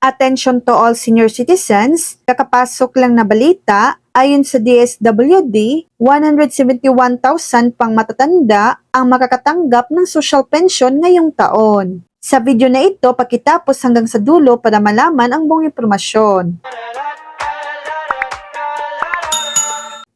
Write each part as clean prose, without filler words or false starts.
Attention to all senior citizens, kakapasok lang na balita, ayon sa DSWD, 171,000 pang matatanda ang makakatanggap ng social pension ngayong taon. Sa video na ito, pakitapos hanggang sa dulo para malaman ang buong impormasyon.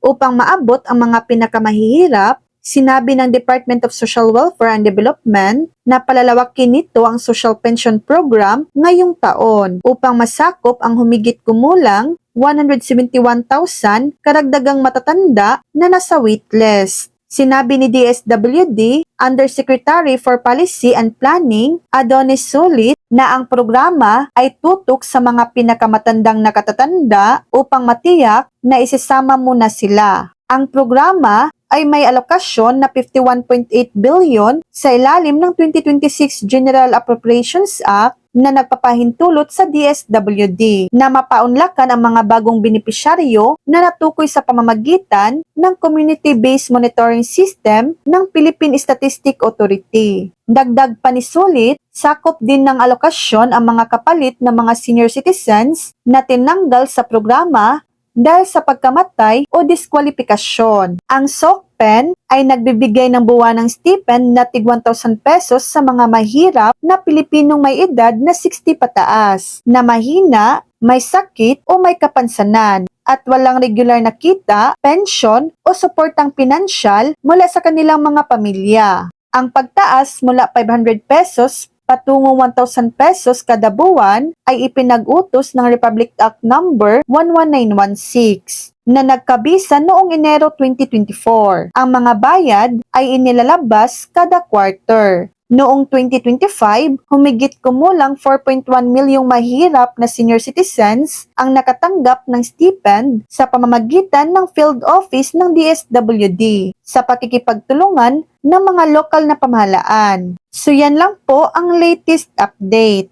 Upang maabot ang mga pinakamahihirap, sinabi ng Department of Social Welfare and Development na palalawakin nito ang Social Pension Program ngayong taon upang masakop ang humigit kumulang 171,000 karagdagang matatanda na nasa waitlist. Sinabi ni DSWD Undersecretary for Policy and Planning, Adonis Sulit, na ang programa ay tutok sa mga pinakamatandang nakatatanda upang matiyak na isasama muna sila. Ang programa ay may alokasyon na 51.8 billion sa ilalim ng 2026 General Appropriations Act na nagpapahintulot sa DSWD na mapaunlakan ang mga bagong benepisyaryo na natukoy sa pamamagitan ng Community-Based Monitoring System ng Philippine Statistic Authority. Dagdag pa ni Sulit, sakop din ng alokasyon ang mga kapalit ng mga senior citizens na tinanggal sa programa dahil sa pagkamatay o diskwalifikasyon. Ang SOCPEN ay nagbibigay ng buwanang stipend na tig 1,000 pesos sa mga mahirap na Pilipinong may edad na 60 pataas, na mahina, may sakit o may kapansanan, at walang regular na kita, pensyon o suportang pinansyal mula sa kanilang mga pamilya. Ang pagtaas mula 500 pesos patungo 1,000 pesos kada buwan ay ipinag-utos ng Republic Act No. 11916 na nagkabisa noong Enero 2024. Ang mga bayad ay inilalabas kada quarter. Noong 2025, humigit kumulang 4.1 milyong mahirap na senior citizens ang nakatanggap ng stipend sa pamamagitan ng field office ng DSWD sa pakikipagtulungan ng mga lokal na pamahalaan. So yan lang po ang latest update.